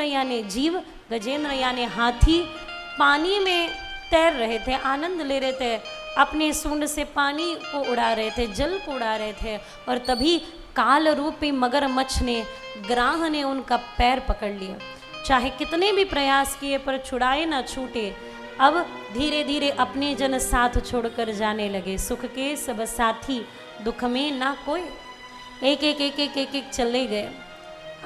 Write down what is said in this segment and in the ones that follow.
गजेंद्र यानी जीव, गजेंद्र यानी हाथी पानी में तैर रहे थे, आनंद ले रहे थे, अपने सूंड से पानी को उड़ा रहे थे, जल को उड़ा रहे थे। और तभी काल रूपी मगरमच्छ ने, ग्राह ने उनका पैर पकड़ लिया। चाहे कितने भी प्रयास किए पर छुड़ाए ना छूटे। अब धीरे धीरे अपने जन साथ छोड़कर जाने लगे। सुख के सब साथी, दुख में ना कोई। एक एक एक एक एक एक चले गए,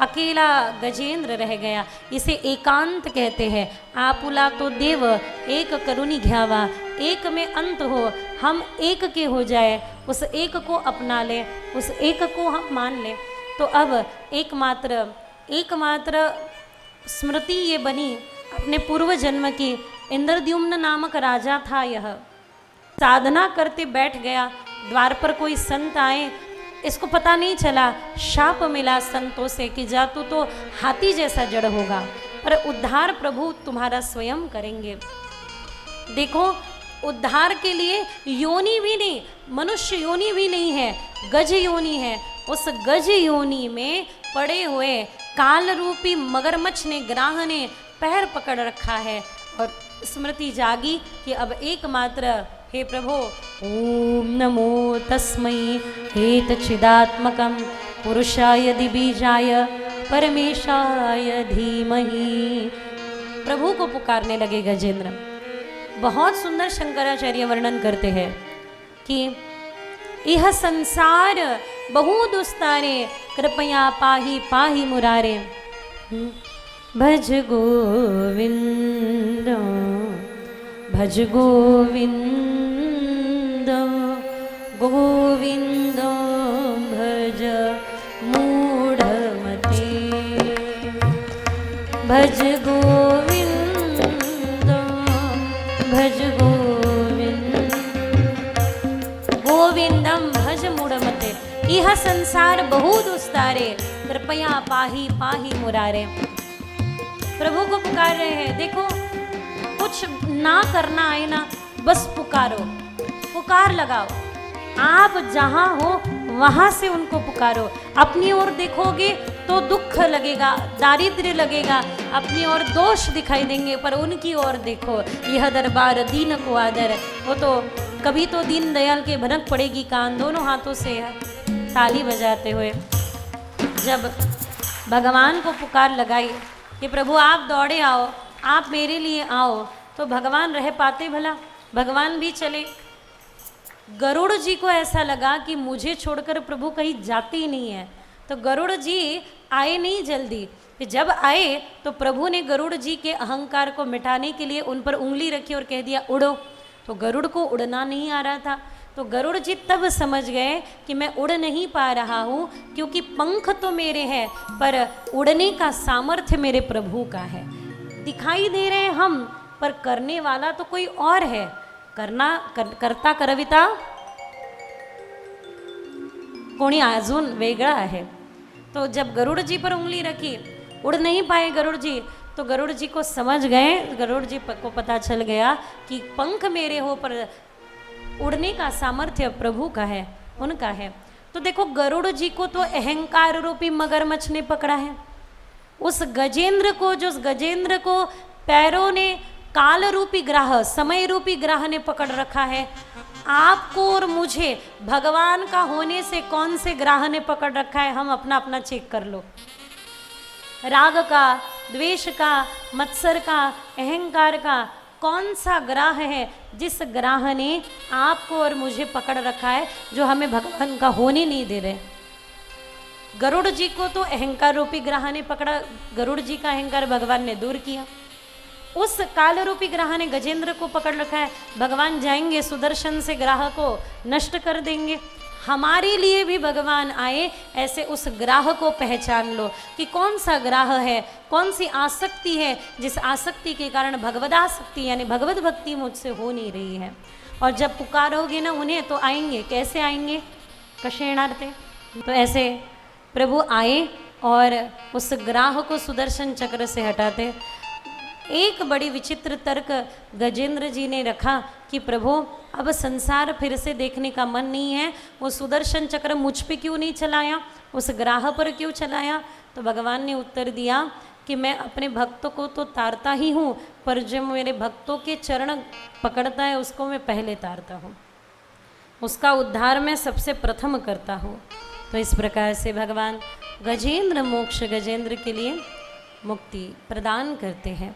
अकेला गजेंद्र रह गया। इसे एकांत कहते हैं। आपुला तो देव एक करुणी घ्यावा, एक में अंत हो, हम एक के हो जाए, उस एक को अपना ले, उस एक को हम मान लें। तो अब एकमात्र स्मृति ये बनी अपने पूर्व जन्म की। इंद्रद्युम्न नामक राजा था यह, साधना करते बैठ गया। द्वार पर कोई संत आए, इसको पता नहीं चला, शाप मिला संतों से कि जा तू तो हाथी जैसा जड़ होगा, पर उद्धार प्रभु तुम्हारा स्वयं करेंगे। देखो, उद्धार के लिए योनि भी नहीं, मनुष्य योनि भी नहीं है, गज योनि है। उस गज योनि में पड़े हुए काल रूपी मगरमच्छ ने, ग्राह ने पैर पकड़ रखा है। और स्मृति जागी कि अब एकमात्र, हे प्रभु, ओम नमो तस्मै हेतचिदात्मकं पुरुषाय दिबीजाय परमेशाय धीमहि। प्रभु को पुकारने लगे गजेंद्र। बहुत सुंदर शंकराचार्य वर्णन करते हैं कि यह संसार बहु दुस्तारे, कृपया पाहि पाहि मुरारे। भज गोविंद भज गोविंद गोविंद भज मूढ़मते। भज गोविंद भज गोविंद गोविंदम भज मूढ़मते। यह संसार बहु दुस्तारे, कृपया पाहि पाहि मुरारे। प्रभु को पुकार रहे हैं। देखो, कुछ ना करना आए ना, बस पुकारो, पुकार लगाओ। आप जहाँ हो वहाँ से उनको पुकारो। अपनी ओर देखोगे तो दुख लगेगा, दारिद्र्य लगेगा, अपनी ओर दोष दिखाई देंगे, पर उनकी ओर देखो। यह दरबार दीन को आदर। वो तो कभी तो दीन दयाल के भनक पड़ेगी कान, दोनों हाथों से ताली बजाते हुए जब भगवान को पुकार लगाई कि प्रभु आप दौड़े आओ, आप मेरे लिए आओ, तो भगवान रह पाते भला? भगवान भी चले। गरुड़ जी को ऐसा लगा कि मुझे छोड़कर प्रभु कहीं जाते ही नहीं है, तो गरुड़ जी आए नहीं जल्दी। फिर जब आए तो प्रभु ने गरुड़ जी के अहंकार को मिटाने के लिए उन पर उंगली रखी और कह दिया उड़ो। तो गरुड़ को उड़ना नहीं आ रहा था, तो गरुड़ जी तब समझ गए कि मैं उड़ नहीं पा रहा हूँ, क्योंकि पंख तो मेरे हैं पर उड़ने का सामर्थ्य मेरे प्रभु का है। दिखाई दे रहे हैं हम, पर करने वाला तो कोई और है। करता करविता कोणी अजून वेगळा है। तो जब गरुड़ जी पर उंगली रखी, उड़ नहीं पाए गरुड़ जी, तो गरुड़ जी को समझ गए, गरुड़ जी को पता चल गया कि पंख मेरे हो पर उड़ने का सामर्थ्य प्रभु का है, उनका है। तो देखो, गरुड़ जी को तो अहंकार रूपी मगरमच्छ ने पकड़ा है। उस गजेंद्र को, जो गजेंद्र को पैरों ने काल रूपी ग्राह, समय रूपी ग्राह ने पकड़ रखा है, आपको और मुझे भगवान का होने से कौन से ग्राह ने पकड़ रखा है? हम अपना अपना चेक कर लो। राग का, द्वेष का, मत्सर का, अहंकार का कौन सा ग्राह है जिस ग्राह ने आपको और मुझे पकड़ रखा है, जो हमें भगवान का होने नहीं दे रहे? गरुड़ जी को तो अहंकार रूपी ग्राह ने पकड़ा, गरुड़ जी का अहंकार भगवान ने दूर किया। उस काल रूपी ग्राह ने गजेंद्र को पकड़ रखा है, भगवान जाएंगे सुदर्शन से ग्राह को नष्ट कर देंगे। हमारे लिए भी भगवान आए, ऐसे उस ग्राह को पहचान लो कि कौन सा ग्राह है, कौन सी आसक्ति है जिस आसक्ति के कारण भगवदासक्ति यानी भगवत भक्ति मुझसे हो नहीं रही है। और जब पुकारोगे ना उन्हें तो आएंगे। कैसे आएंगे? कषेणार्थे। तो ऐसे प्रभु आए और उस ग्राह को सुदर्शन चक्र से हटाते। एक बड़ी विचित्र तर्क गजेंद्र जी ने रखा कि प्रभु अब संसार फिर से देखने का मन नहीं है, वो सुदर्शन चक्र मुझ पे क्यों नहीं चलाया, उस ग्राह पर क्यों चलाया? तो भगवान ने उत्तर दिया कि मैं अपने भक्तों को तो तारता ही हूँ, पर जो मेरे भक्तों के चरण पकड़ता है उसको मैं पहले तारता हूँ, उसका उद्धार मैं सबसे प्रथम करता हूँ। तो इस प्रकार से भगवान गजेंद्र मोक्ष गजेंद्र के लिए मुक्ति प्रदान करते हैं।